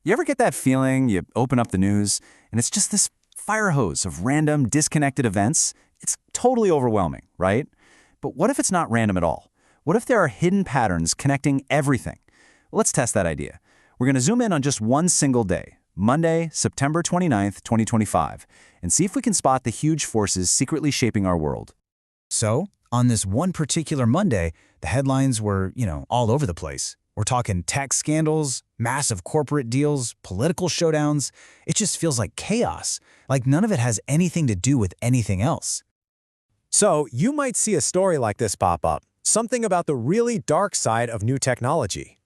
You ever get that feeling you open up the news and it's just this fire hose of random, disconnected events? It's totally overwhelming, right? But what if it's not random at all? What if there are hidden patterns connecting everything? Well, let's test that idea. We're going to zoom in on just one single day, Monday, September 29th, 2025, and see if we can spot the huge forces secretly shaping our world. So, on this one particular Monday, the headlines were, all over the place. We're talking tech scandals, massive corporate deals, political showdowns. It just feels like chaos, like none of it has anything to do with anything else. So, you might see a story like this pop up, something about the really dark side of new technology.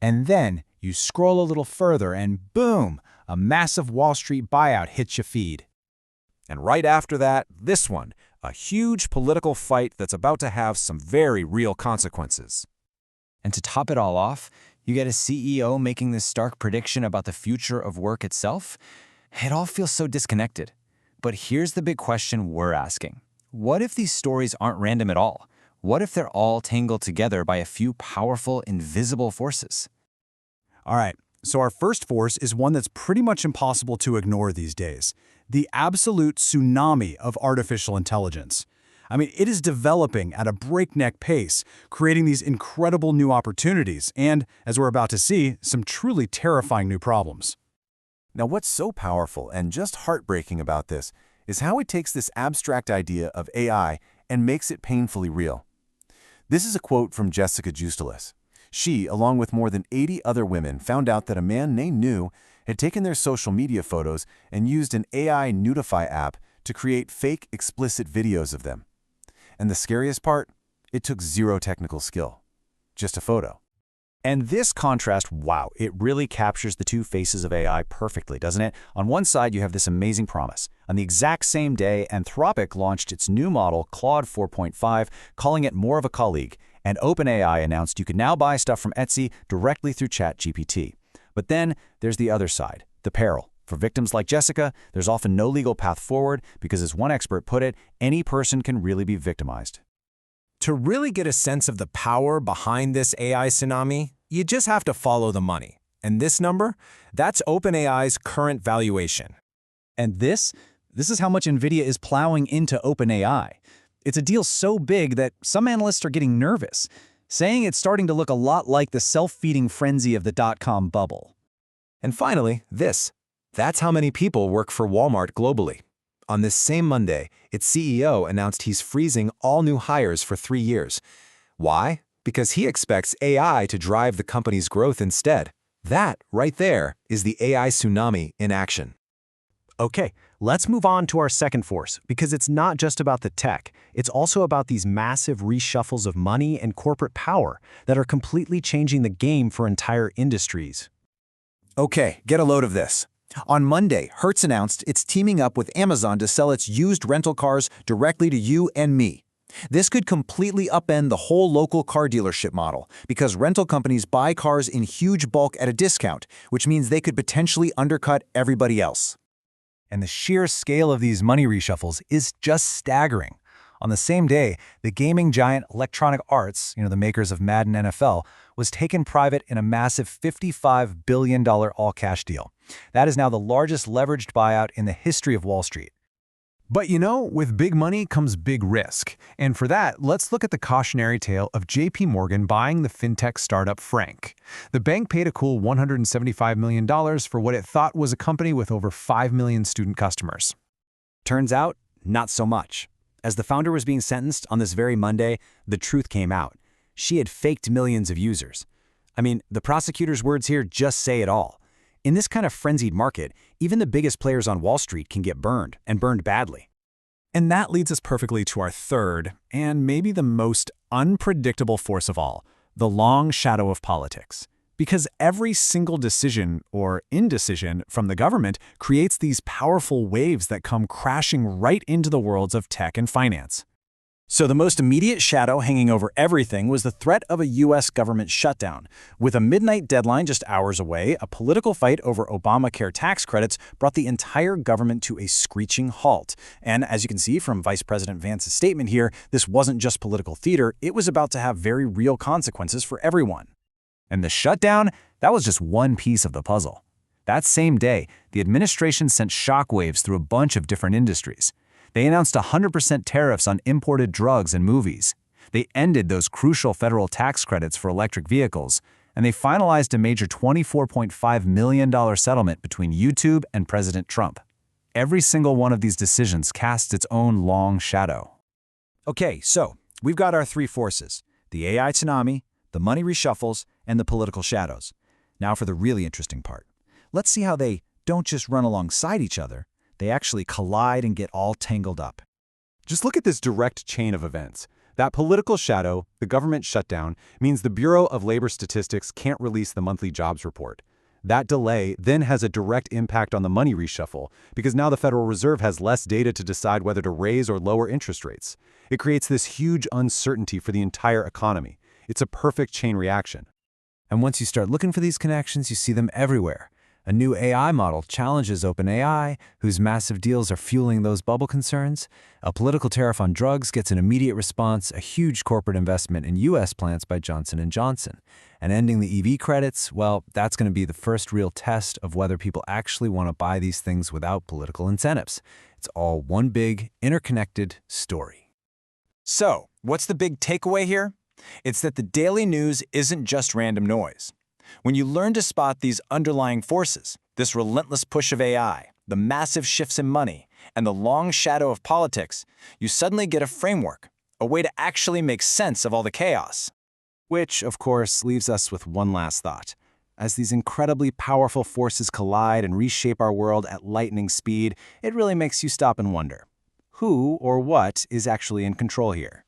And then you scroll a little further and boom, a massive Wall Street buyout hits your feed. And right after that, this one, a huge political fight that's about to have some very real consequences. And to top it all off, you get a CEO making this stark prediction about the future of work itself. It all feels so disconnected. But here's the big question we're asking. What if these stories aren't random at all? What if they're all tangled together by a few powerful, invisible forces? All right, so our first force is one that's pretty much impossible to ignore these days. The absolute tsunami of artificial intelligence. I mean, it is developing at a breakneck pace, creating these incredible new opportunities and, as we're about to see, some truly terrifying new problems. Now, what's so powerful and just heartbreaking about this is how it takes this abstract idea of AI and makes it painfully real. This is a quote from Jessica Justalis. She, along with more than 80 other women, found out that a man they knew had taken their social media photos and used an AI nudify app to create fake, explicit videos of them. And the scariest part? It took zero technical skill. Just a photo. And this contrast, wow, it really captures the two faces of AI perfectly, doesn't it? On one side, you have this amazing promise. On the exact same day, Anthropic launched its new model, Claude 4.5, calling it more of a colleague, and OpenAI announced you could now buy stuff from Etsy directly through ChatGPT. But then there's the other side, the peril. For victims like Jessica, there's often no legal path forward because, as one expert put it, any person can really be victimized. To really get a sense of the power behind this AI tsunami, you just have to follow the money. And this number? That's OpenAI's current valuation. And this is how much NVIDIA is plowing into OpenAI. It's a deal so big that some analysts are getting nervous, saying it's starting to look a lot like the self-feeding frenzy of the dot-com bubble. And finally, this. That's how many people work for Walmart globally. On this same Monday, its CEO announced he's freezing all new hires for 3 years. Why? Because he expects AI to drive the company's growth instead. That, right there, is the AI tsunami in action. Okay, let's move on to our second force, because it's not just about the tech. It's also about these massive reshuffles of money and corporate power that are completely changing the game for entire industries. Okay, get a load of this. On Monday, Hertz announced it's teaming up with Amazon to sell its used rental cars directly to you and me. This could completely upend the whole local car dealership model because rental companies buy cars in huge bulk at a discount, which means they could potentially undercut everybody else. And the sheer scale of these money reshuffles is just staggering. On the same day, the gaming giant Electronic Arts, the makers of Madden NFL, was taken private in a massive $55 billion all-cash deal. That is now the largest leveraged buyout in the history of Wall Street. But with big money comes big risk. And for that, let's look at the cautionary tale of JPMorgan buying the fintech startup Frank. The bank paid a cool $175 million for what it thought was a company with over 5 million student customers. Turns out, not so much. As the founder was being sentenced on this very Monday, the truth came out. She had faked millions of users. I mean, the prosecutor's words here just say it all. In this kind of frenzied market, even the biggest players on Wall Street can get burned, and burned badly. And that leads us perfectly to our third, and maybe the most unpredictable force of all, the long shadow of politics. Because every single decision or indecision from the government creates these powerful waves that come crashing right into the worlds of tech and finance. So the most immediate shadow hanging over everything was the threat of a U.S. government shutdown. With a midnight deadline just hours away, a political fight over Obamacare tax credits brought the entire government to a screeching halt. And as you can see from Vice President Vance's statement here, this wasn't just political theater, it was about to have very real consequences for everyone. And the shutdown, that was just one piece of the puzzle. That same day, the administration sent shockwaves through a bunch of different industries. They announced 100% tariffs on imported drugs and movies. They ended those crucial federal tax credits for electric vehicles, and they finalized a major $24.5 million settlement between YouTube and President Trump. Every single one of these decisions casts its own long shadow. Okay, so we've got our three forces: the AI tsunami, the money reshuffles, and the political shadows. Now for the really interesting part. Let's see how they don't just run alongside each other, they actually collide and get all tangled up. Just look at this direct chain of events. That political shadow, the government shutdown, means the Bureau of Labor Statistics can't release the monthly jobs report. That delay then has a direct impact on the money reshuffle, because now the Federal Reserve has less data to decide whether to raise or lower interest rates. It creates this huge uncertainty for the entire economy. It's a perfect chain reaction. And once you start looking for these connections, you see them everywhere. A new AI model challenges OpenAI, whose massive deals are fueling those bubble concerns. A political tariff on drugs gets an immediate response, a huge corporate investment in U.S. plants by Johnson & Johnson. And ending the EV credits, well, that's going to be the first real test of whether people actually want to buy these things without political incentives. It's all one big, interconnected story. So, what's the big takeaway here? It's that the daily news isn't just random noise. When you learn to spot these underlying forces, this relentless push of AI, the massive shifts in money, and the long shadow of politics, you suddenly get a framework, a way to actually make sense of all the chaos. Which, of course, leaves us with one last thought. As these incredibly powerful forces collide and reshape our world at lightning speed, it really makes you stop and wonder, who or what is actually in control here?